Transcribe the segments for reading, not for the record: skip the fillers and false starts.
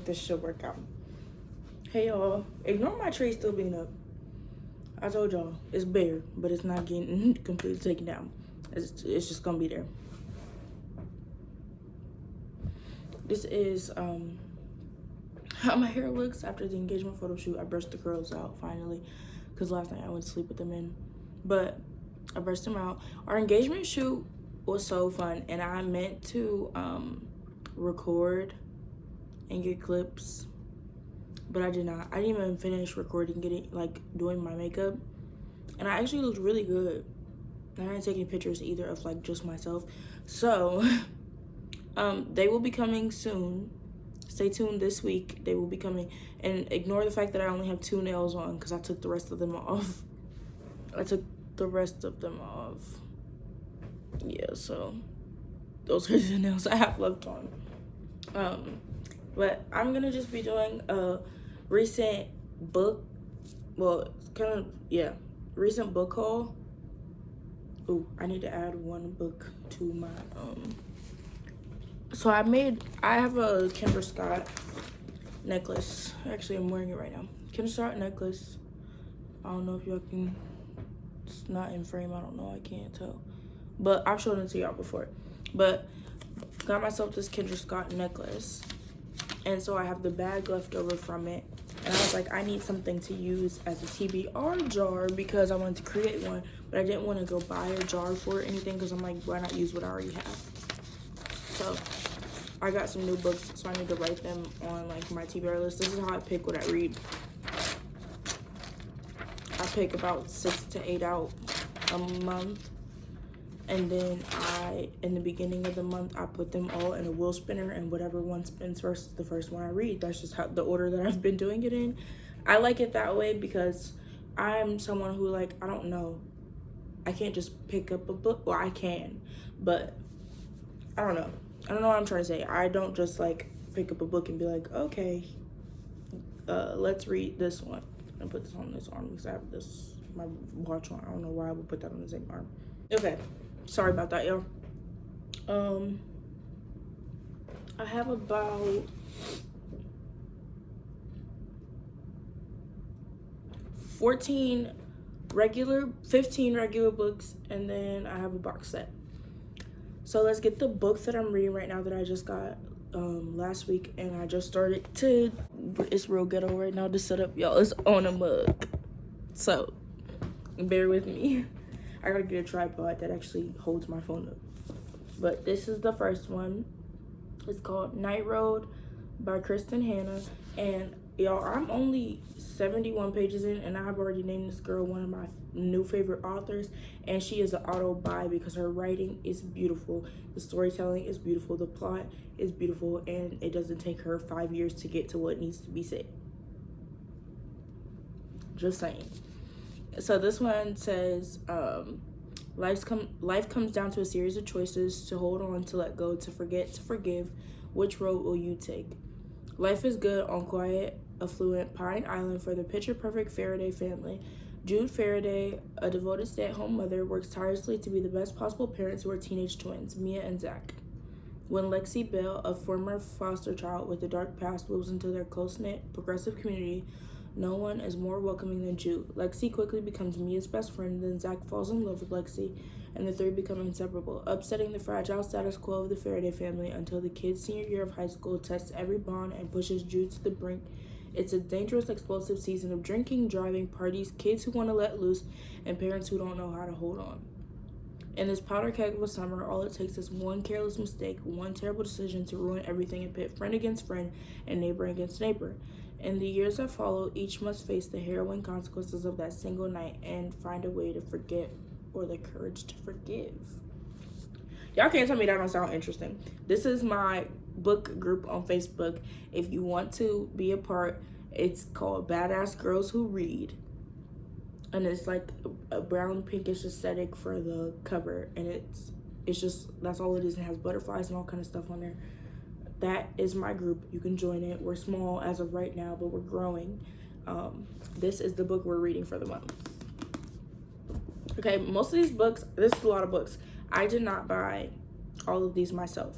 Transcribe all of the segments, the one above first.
think this should work out. Hey y'all, ignore my tree still being up. I told y'all, it's bare, but it's not getting completely taken down. It's just gonna be there. This is how my hair looks after the engagement photo shoot. I brushed the curls out finally, because last night I went to sleep with them in. But I brushed them out. Our engagement shoot was so fun, and I meant to record and get clips, but I did not. I didn't even finish recording, doing my makeup, and I actually looked really good. And I didn't take any pictures either of like just myself. So they will be coming soon. Stay tuned this week. They will be coming. And ignore the fact that I only have 2 nails on, because I took the rest of them off. Yeah, so those are the nails I have left on. But I'm gonna just be doing a recent book, recent book haul. Ooh, I need to add one book to my so I have a Kendra Scott necklace. Actually, I'm wearing it right now. Kendra Scott necklace. I don't know if y'all can, it's not in frame, I don't know, I can't tell. But I've shown it to y'all before. But got myself this Kendra Scott necklace. And so I have the bag left over from it. And I was like, I need something to use as a TBR jar, because I wanted to create one. But I didn't want to go buy a jar for it or anything, because I'm like, why not use what I already have? So I got some new books, so I need to write them on like my TBR list. This is how I pick what I read. I pick about 6 to 8 out a month. And then in the beginning of the month, I put them all in a wheel spinner, and whatever one spins first is the first one I read. That's just how the order that I've been doing it in. I like it that way because I'm someone who, like, I don't know. I can't just pick up a book. Well, I can, but I don't know. I don't know what I'm trying to say. I don't just, like, pick up a book and be like, okay, let's read this one. And put this on this arm because I have this, my watch on. I don't know why I would put that on the same arm. Okay. Sorry about that, y'all. I have about 15 regular books, and then I have a box set. So let's get the book that I'm reading right now that I just got last week, and I just started to, it's real ghetto right now, to set up, y'all. It's on a mug, so bear with me. I gotta get a tripod that actually holds my phone up. But this is the first one. It's called Night Road by Kristen Hanna. And y'all, I'm only 71 pages in, and I have already named this girl one of my new favorite authors. And she is an auto buy because her writing is beautiful. The storytelling is beautiful. The plot is beautiful. And it doesn't take her 5 years to get to what needs to be said. Just saying. So this one says, life comes down to a series of choices: to hold on, to let go, to forget, to forgive. Which road will you take? Life is good on quiet, affluent Pine Island for the picture-perfect Faraday family. Jude Faraday, a devoted stay-at-home mother, works tirelessly to be the best possible parents to her teenage twins, Mia and Zach. When Lexi Bell, a former foster child with a dark past, moves into their close-knit, progressive community, no one is more welcoming than Jude. Lexi quickly becomes Mia's best friend, then Zach falls in love with Lexi, and the three become inseparable, upsetting the fragile status quo of the Faraday family until the kid's senior year of high school tests every bond and pushes Jude to the brink. It's a dangerous, explosive season of drinking, driving, parties, kids who want to let loose, and parents who don't know how to hold on. In this powder keg of a summer, all it takes is one careless mistake, one terrible decision to ruin everything and pit friend against friend and neighbor against neighbor. In the years that follow, each must face the harrowing consequences of that single night and find a way to forget or the courage to forgive. Y'all can't tell me that don't sound interesting. This is my book group on Facebook. If you want to be a part, it's called Badass Girls Who Read. And it's like a brown pinkish aesthetic for the cover. And it's just, that's all it is. It has butterflies and all kind of stuff on there. That is my group. You can join it. We're small as of right now, but we're growing. This is the book we're reading for the month. Okay, most of these books, this is a lot of books. I did not buy all of these myself.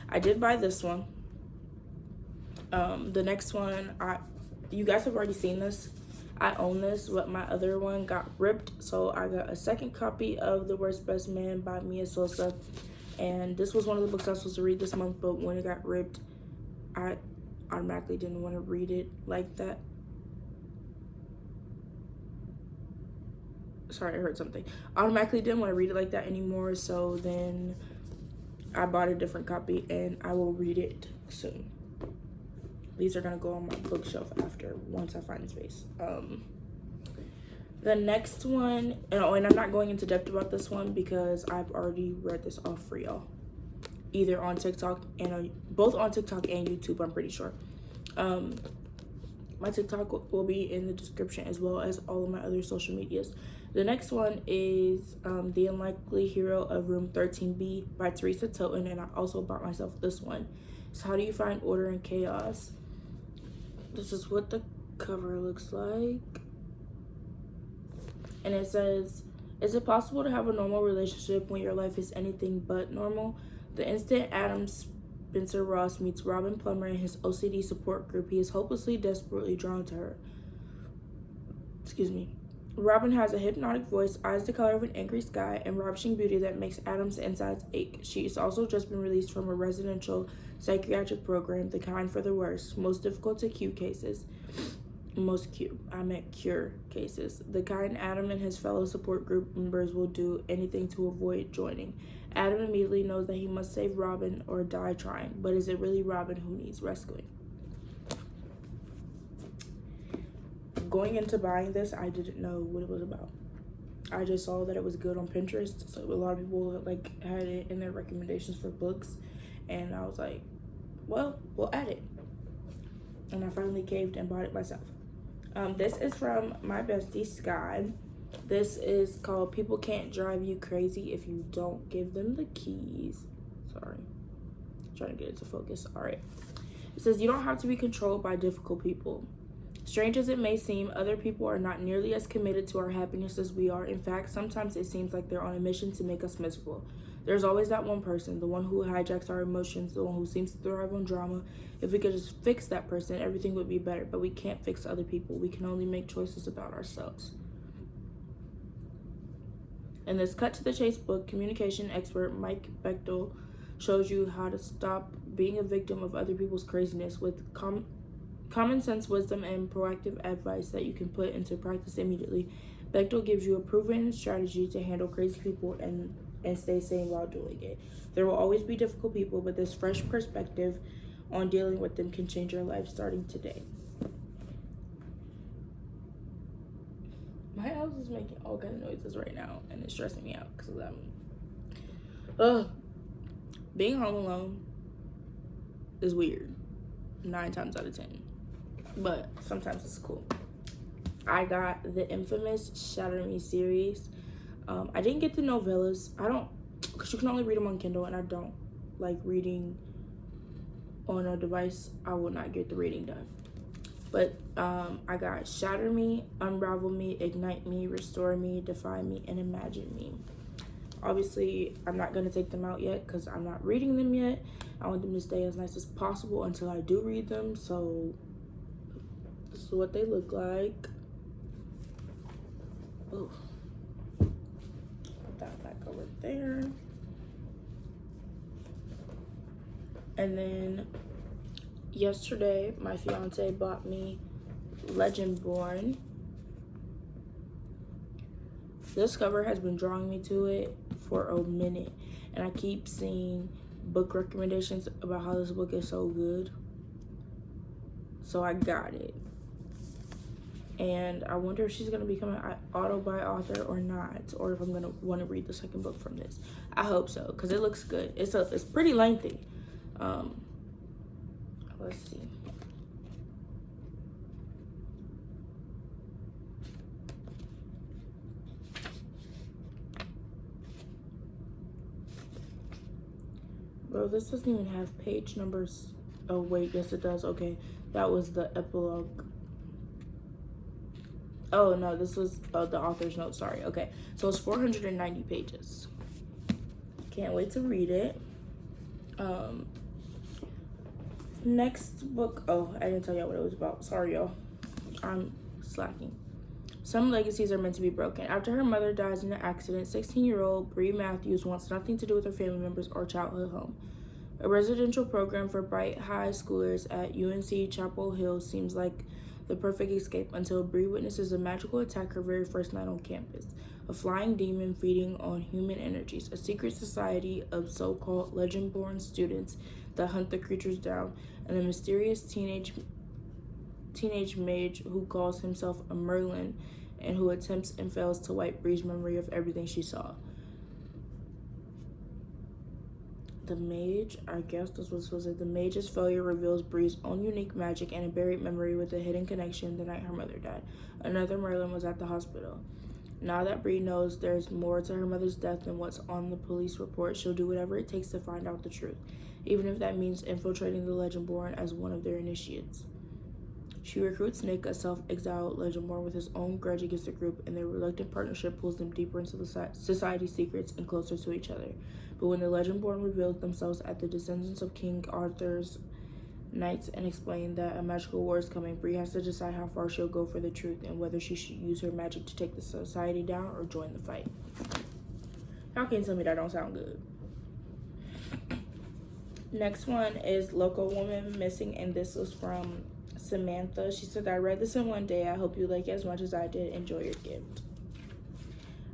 I did buy this one. The next one, you guys have already seen this. I own this, but my other one got ripped, so I got a second copy of The Worst Best Man by Mia Sosa. And this was one of the books I was supposed to read this month, but when it got ripped, I automatically didn't want to read it like that. Sorry, I heard something. Automatically didn't want to read it like that anymore, so then I bought a different copy and I will read it soon. These are gonna go on my bookshelf after, once I find space. The next one, and I'm not going into depth about this one because I've already read this off for y'all, either on TikTok and both on TikTok and YouTube, I'm pretty sure. My TikTok will be in the description as well as all of my other social medias. The next one is The Unlikely Hero of Room 13B by Teresa Tilton, and I also bought myself this one. So how do you find order in chaos? This is what the cover looks like. And it says, is it possible to have a normal relationship when your life is anything but normal? The instant Adam Spencer Ross meets Robin Plummer in his OCD support group, he is hopelessly, desperately drawn to her. Excuse me. Robin has a hypnotic voice, eyes the color of an angry sky, and ravishing beauty that makes Adam's insides ache. She's also just been released from a residential psychiatric program, the kind for the worst, most difficult to cure cases. Cure cases. The kind Adam and his fellow support group members will do anything to avoid joining. Adam immediately knows that he must save Robin or die trying, but is it really Robin who needs rescuing? Going into buying this, I didn't know what it was about. I just saw that it was good on Pinterest, so a lot of people had it in their recommendations for books, and I was like, well, we'll add it. And I finally caved and bought it myself. This is from my bestie Sky. This is called People Can't Drive You Crazy If You Don't Give Them the Keys. Sorry, trying to get it to focus. All right. It says, you don't have to be controlled by difficult people. Strange as it may seem, other people are not nearly as committed to our happiness as we are. In fact, sometimes it seems like they're on a mission to make us miserable. There's always that one person, the one who hijacks our emotions, the one who seems to thrive on drama. If we could just fix that person, everything would be better. But we can't fix other people. We can only make choices about ourselves. In this cut to the chase book, communication expert Mike Bechtel shows you how to stop being a victim of other people's craziness with common sense wisdom and proactive advice that you can put into practice immediately. Bechtel gives you a proven strategy to handle crazy people and stay sane while doing it. There will always be difficult people, but this fresh perspective on dealing with them can change your life starting today. My house is making all kinds of noises right now, and it's stressing me out because being home alone is weird 9 times out of 10, but sometimes it's cool. I got the infamous Shatter Me series. I didn't get the novellas. Because you can only read them on Kindle, and I don't like reading on a device. I will not get the reading done. But I got Shatter Me, Unravel Me, Ignite Me, Restore Me, Defy Me, and Imagine Me. Obviously, I'm not going to take them out yet because I'm not reading them yet. I want them to stay as nice as possible until I do read them. So this is what they look like. Ooh. Put that back over there. And then yesterday, my fiance bought me Legendborn. This cover has been drawing me to it for a minute, and I keep seeing book recommendations about how this book is so good. So I got it. And I wonder if she's going to become an auto-buy author or not, or if I'm going to want to read the second book from this. I hope so, because it looks good. It's pretty lengthy. Let's see. Bro, this doesn't even have page numbers. Oh, wait, yes it does. Okay, that was the epilogue. Oh, no, this was the author's note. Sorry. Okay, so it's 490 pages. Can't wait to read it. Next book. Oh, I didn't tell y'all what it was about. Sorry, y'all. I'm slacking. Some legacies are meant to be broken. After her mother dies in an accident, 16-year-old Bree Matthews wants nothing to do with her family members or childhood home. A residential program for bright high schoolers at UNC Chapel Hill seems like the perfect escape until Bree witnesses a magical attack her very first night on campus. A flying demon feeding on human energies, a secret society of so-called legend-born students that hunt the creatures down, and a mysterious teenage mage who calls himself a Merlin and who attempts and fails to wipe Bree's memory of everything she saw. The mage, I guess this was supposed to say, the mage's failure reveals Bree's own unique magic and a buried memory with a hidden connection the night her mother died. Another Merlin was at the hospital. Now that Bree knows there's more to her mother's death than what's on the police report, she'll do whatever it takes to find out the truth, even if that means infiltrating the Legendborn as one of their initiates. She recruits Nick, a self-exiled Legendborn with his own grudge against the group, and their reluctant partnership pulls them deeper into the society's secrets and closer to each other. But when the Legendborn revealed themselves at the descendants of King Arthur's knights and explain that a magical war is coming, Bree has to decide how far she'll go for the truth and whether she should use her magic to take the society down or join the fight. Y'all can't tell me that don't sound good. Next one is Local Woman Missing, and this was from Samantha. She said, I read this in one day. I hope you like it as much as I did. Enjoy your gift.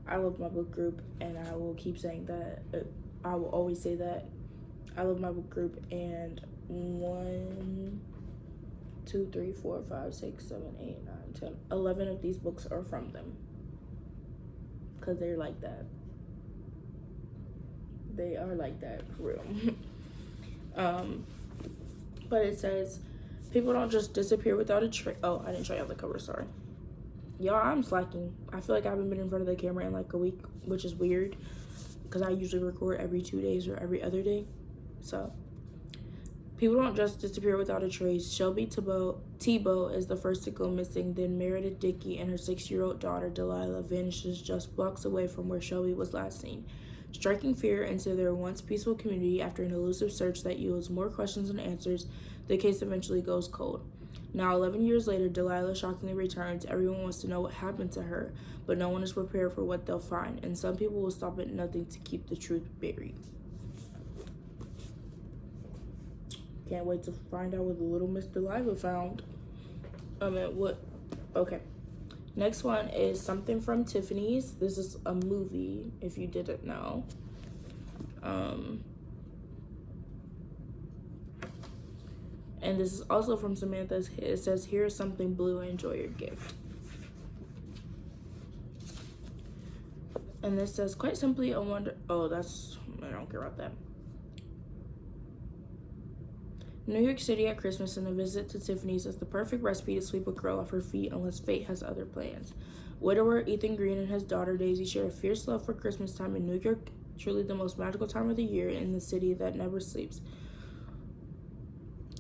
I love my book group, and I will keep saying that. I will always say that. I love my book group, and 1, 2, 3, 4, 5, 6, 7, 8, 9, 10, 11 of these books are from them. Because they're like that. They are like that, for real. But it says, people don't just disappear without a trace. Oh, I didn't show y'all the cover, sorry. Y'all, I'm slacking. I feel like I haven't been in front of the camera in like a week, which is weird. Because I usually record every 2 days or every other day. So, people don't just disappear without a trace. Shelby Tebow is the first to go missing. Then Meredith Dickey and her 6-year-old daughter, Delilah, vanishes just blocks away from where Shelby was last seen, striking fear into their once peaceful community. After an elusive search that yields more questions than answers, the case eventually goes cold. Now, 11 years later, Delilah shockingly returns. Everyone wants to know what happened to her, but no one is prepared for what they'll find, and some people will stop at nothing to keep the truth buried. Can't wait to find out what the little Miss Delilah found. Okay. Next one is Something from Tiffany's. This is a movie, if you didn't know. And this is also from Samantha's. It says, here's something blue, enjoy your gift. And this says, quite simply, I don't care about that. New York City at Christmas, and a visit to Tiffany's is the perfect recipe to sweep a girl off her feet unless fate has other plans. Widower Ethan Green and his daughter Daisy share a fierce love for Christmas time in New York, truly the most magical time of the year in the city that never sleeps.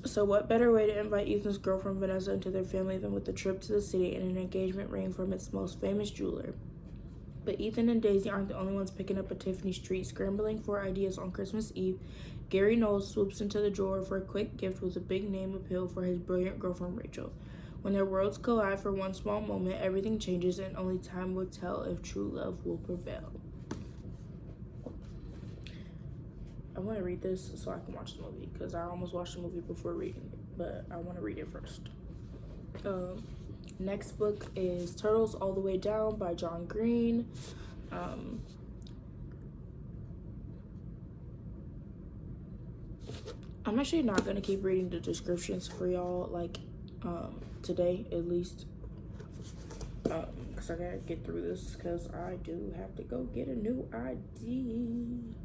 So what better way to invite Ethan's girlfriend Vanessa into their family than with a trip to the city and an engagement ring from its most famous jeweler. But Ethan and Daisy aren't the only ones picking up a Tiffany street, scrambling for ideas on Christmas Eve. Gary Knowles swoops into the drawer for a quick gift with a big name appeal for his brilliant girlfriend Rachel. When their worlds collide for one small moment, everything changes, and only time will tell if true love will prevail. I want to read this so I can watch the movie, because I almost watched the movie before reading it, but I want to read it first. Next book is Turtles All the Way Down by John Green. I'm actually not going to keep reading the descriptions for y'all, like, today, at least, because I got to get through this, because I do have to go get a new ID.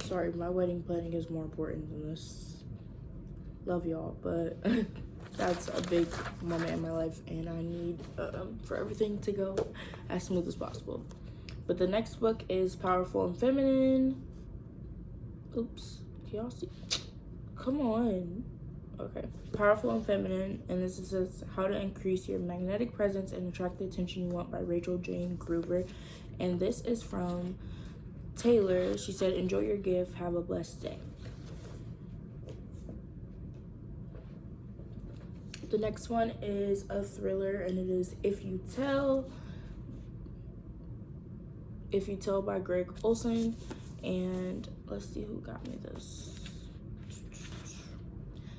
Sorry, my wedding planning is more important than this. Love y'all, but that's a big moment in my life, and I need for everything to go as smooth as possible. But the next book is Powerful and Feminine. Oops, can y'all see? Come on. Okay, Powerful and Feminine, and this says How to Increase Your Magnetic Presence and Attract the Attention You Want by Rachel Jane Groover. And this is from Taylor. She said, enjoy your gift, have a blessed day. The next one is a thriller, and it is If You Tell by Greg Olson. And let's see who got me this.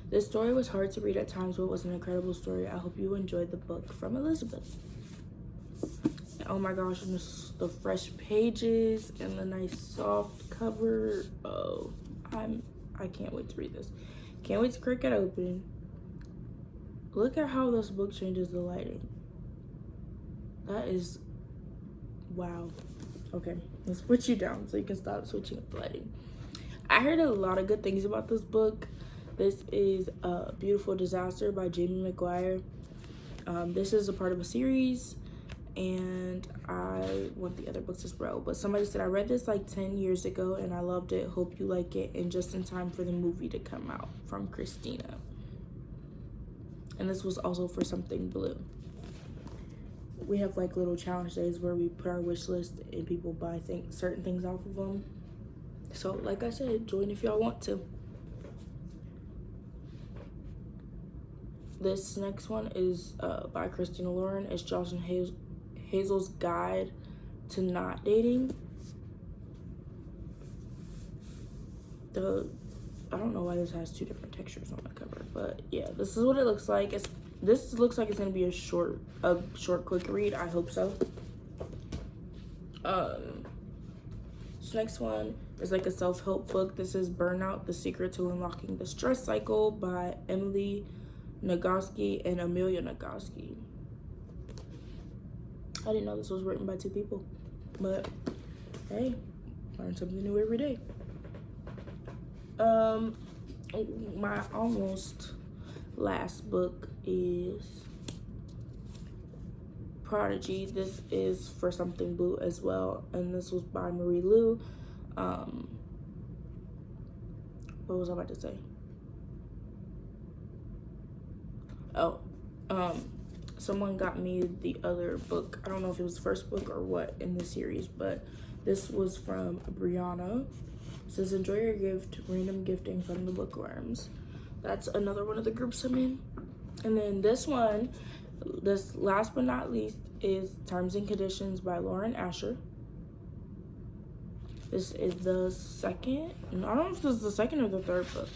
This story was hard to read at times, but was an incredible story. I hope you enjoyed the book. From Elizabeth. Oh my gosh, and the fresh pages and the nice soft cover. Oh, I can't wait to read this. Can't wait to crack it open. Look at how this book changes the lighting. That is, wow. Okay, let's put you down so you can stop switching up the lighting. I heard a lot of good things about this book. This is A Beautiful Disaster by Jamie McGuire. This is a part of a series, and I want the other books as well. But somebody said, I read this like 10 years ago, and I loved it. Hope you like it. And just in time for the movie to come out, from Christina. And this was also for Something Blue. We have like little challenge days where we put our wish list and people buy certain things off of them. So like I said, join if y'all want to. This next one is by Christina Lauren. It's Josh and Hazel's Guide to Not Dating. I don't know why this has two different textures on the cover, but yeah, this is what it looks like. This looks like it's gonna be a short, quick read. I hope so. This next one is like a self-help book. This is Burnout: The Secret to Unlocking the Stress Cycle by Emily Nagoski and Amelia Nagoski. I didn't know this was written by two people, but hey, learn something new every day. My almost last book is Prodigy. This is for Something Blue as well, and this was by Marie Lu. What was I about to say? Oh, someone got me the other book. I don't know if it was the first book or what in the series, but this was from Brianna. It says, enjoy your gift, random gifting from the bookworms. That's another one of the groups I'm in. And then this one, this last but not least, is Terms and Conditions by Lauren Asher. This is the second, I don't know if this is the second or the third book.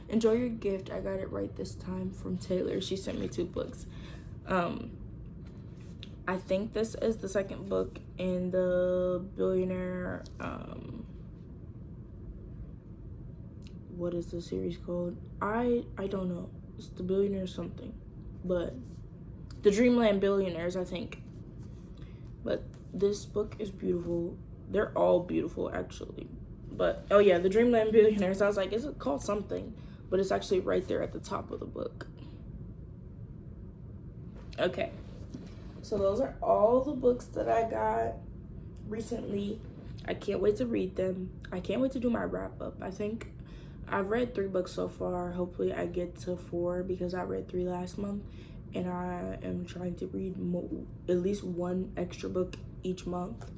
Enjoy your gift. I got it right this time, from Taylor. She sent me 2 books. I think this is the second book in the Billionaire, what is the series called? I don't know. It's the Billionaire something, but the Dreamland Billionaires, I think. But this book is beautiful. They're all beautiful, actually. But oh yeah, the Dreamland Billionaires. I was like, is it called something? But it's actually right there at the top of the book. Okay, so those are all the books that I got recently. I can't wait to read them. I can't wait to do my wrap up. I think I've read 3 books so far. Hopefully I get to 4 because I read 3 last month, and I am trying to read at least 1 extra book each month,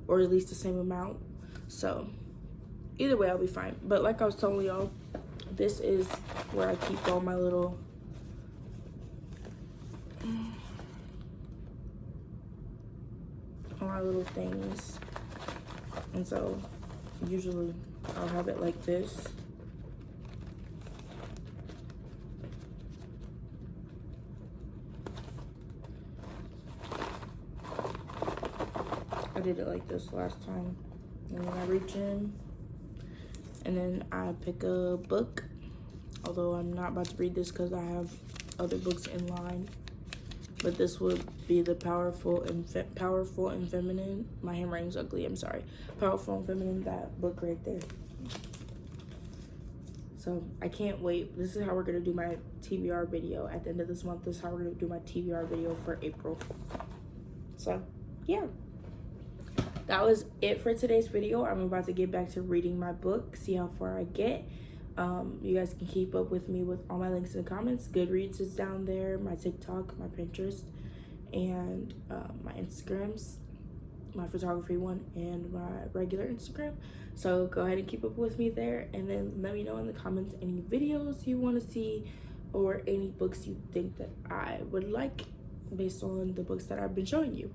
or at least the same amount. So either way, I'll be fine. But like I was telling y'all, this is where I keep all my little things. And so usually I'll have it like this. I did it like this last time. And then I reach in, and then I pick a book. Although I'm not about to read this because I have other books in line. But this would be the Powerful and Feminine. My handwriting's ugly, I'm sorry. Powerful and Feminine, that book right there. So I can't wait. This is how we're gonna do my TBR video at the end of this month. This is how we're gonna do my TBR video for April. So yeah, that was it for today's video. I'm about to get back to reading my book, see how far I get. You guys can keep up with me with all my links in the comments. Goodreads is down there, my TikTok, my Pinterest, and my Instagrams, my photography one, and my regular Instagram. So go ahead and keep up with me there, and then let me know in the comments any videos you want to see or any books you think that I would like based on the books that I've been showing you.